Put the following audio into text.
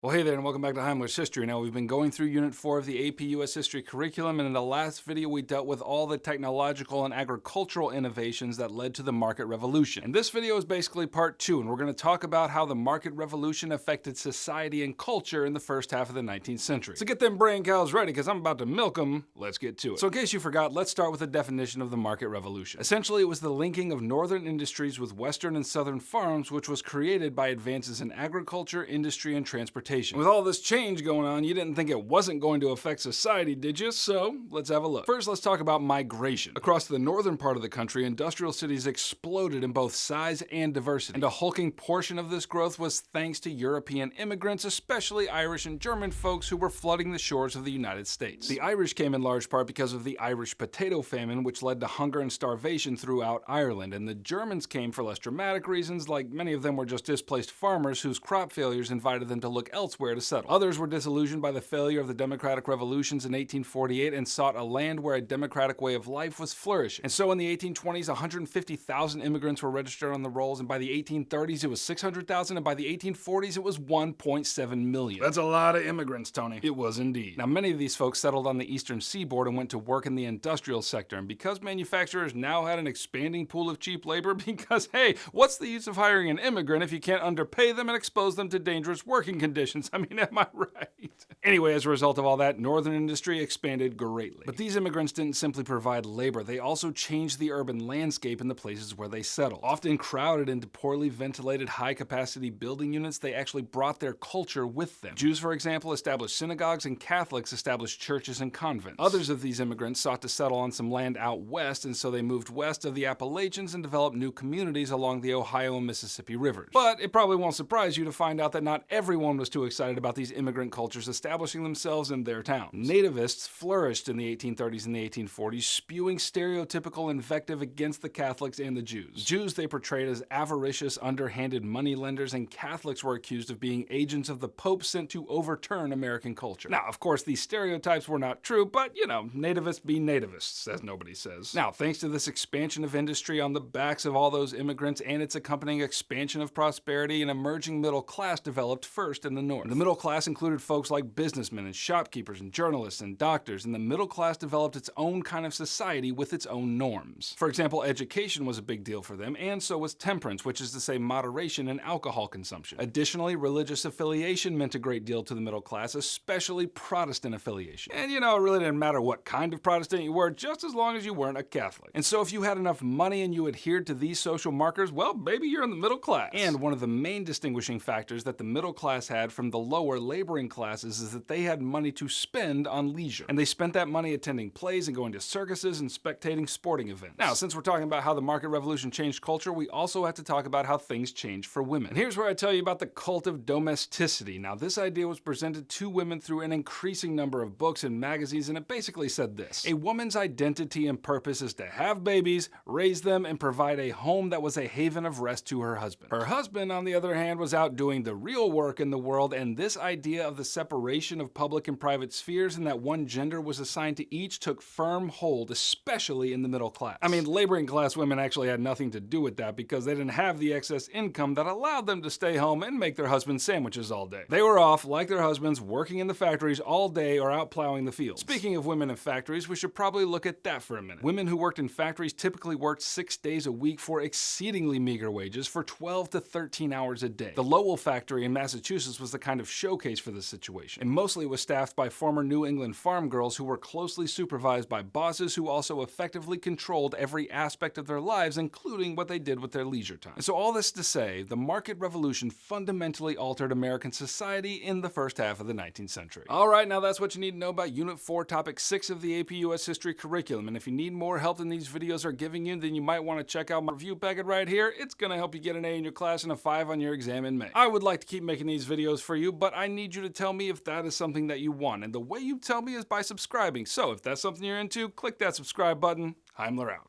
Well, hey there, and welcome back to Heimler's History. Now, we've been going through Unit 4 of the AP U.S. History curriculum, and in the last video, we dealt with all the technological and agricultural innovations that led to the market revolution. And this video is basically part 2, and we're going to talk about how the market revolution affected society and culture in the first half of the 19th century. So get them brain cows ready, because I'm about to milk them. Let's get to it. So in case you forgot, let's start with a definition of the market revolution. Essentially, it was the linking of northern industries with western and southern farms, which was created by advances in agriculture, industry, and transportation. With all this change going on, you didn't think it wasn't going to affect society, did you? So, let's have a look. First, let's talk about migration. Across the northern part of the country, industrial cities exploded in both size and diversity. And a hulking portion of this growth was thanks to European immigrants, especially Irish and German folks who were flooding the shores of the United States. The Irish came in large part because of the Irish potato famine, which led to hunger and starvation throughout Ireland. And the Germans came for less dramatic reasons, like many of them were just displaced farmers whose crop failures invited them to look elsewhere to settle. Others were disillusioned by the failure of the democratic revolutions in 1848 and sought a land where a democratic way of life was flourishing. And so in the 1820s, 150,000 immigrants were registered on the rolls, and by the 1830s it was 600,000, and by the 1840s it was 1.7 million. That's a lot of immigrants, Tony. It was indeed. Now, many of these folks settled on the eastern seaboard and went to work in the industrial sector, and because manufacturers now had an expanding pool of cheap labor, because hey, what's the use of hiring an immigrant if you can't underpay them and expose them to dangerous working conditions? I mean, am I right? Anyway, as a result of all that, northern industry expanded greatly. But these immigrants didn't simply provide labor, they also changed the urban landscape in the places where they settled. Often crowded into poorly ventilated, high-capacity building units, they actually brought their culture with them. Jews, for example, established synagogues, and Catholics established churches and convents. Others of these immigrants sought to settle on some land out west, and so they moved west of the Appalachians and developed new communities along the Ohio and Mississippi rivers. But it probably won't surprise you to find out that not everyone was too excited about these immigrant cultures establishing themselves in their towns. Nativists flourished in the 1830s and the 1840s, spewing stereotypical invective against the Catholics and the Jews. Jews they portrayed as avaricious, underhanded moneylenders, and Catholics were accused of being agents of the Pope sent to overturn American culture. Now, of course, these stereotypes were not true, but, you know, nativists be nativists, as nobody says. Now, thanks to this expansion of industry on the backs of all those immigrants and its accompanying expansion of prosperity, an emerging middle class developed first in the North. The middle class included folks like businessmen and shopkeepers and journalists and doctors, and the middle class developed its own kind of society with its own norms. For example, education was a big deal for them, and so was temperance, which is to say moderation in alcohol consumption. Additionally, religious affiliation meant a great deal to the middle class, especially Protestant affiliation. And you know, it really didn't matter what kind of Protestant you were, just as long as you weren't a Catholic. And so if you had enough money and you adhered to these social markers, well, maybe you're in the middle class. And one of the main distinguishing factors that the middle class had from the lower laboring classes is that they had money to spend on leisure. And they spent that money attending plays and going to circuses and spectating sporting events. Now, since we're talking about how the market revolution changed culture, we also have to talk about how things changed for women. And here's where I tell you about the cult of domesticity. Now, this idea was presented to women through an increasing number of books and magazines, and it basically said this: a woman's identity and purpose is to have babies, raise them, and provide a home that was a haven of rest to her husband. Her husband, on the other hand, was out doing the real work in the world, and this idea of the separation of public and private spheres and that one gender was assigned to each took firm hold, especially in the middle class. I mean, laboring class women actually had nothing to do with that because they didn't have the excess income that allowed them to stay home and make their husbands sandwiches all day. They were off, like their husbands, working in the factories all day or out plowing the fields. Speaking of women in factories, we should probably look at that for a minute. Women who worked in factories typically worked 6 days a week for exceedingly meager wages for 12 to 13 hours a day. The Lowell factory in Massachusetts was the kind of showcase for this situation, and mostly was staffed by former New England farm girls who were closely supervised by bosses who also effectively controlled every aspect of their lives, including what they did with their leisure time. And so all this to say, the market revolution fundamentally altered American society in the first half of the 19th century. Alright, now that's what you need to know about Unit 4, Topic 6 of the AP U.S. History curriculum, and if you need more help than these videos are giving you, then you might want to check out my review packet right here. It's gonna help you get an A in your class and a 5 on your exam in May. I would like to keep making these videos for you, but I need you to tell me if that is something that you want, and the way you tell me is by subscribing. So if that's something you're into, click that subscribe button. Heimler out.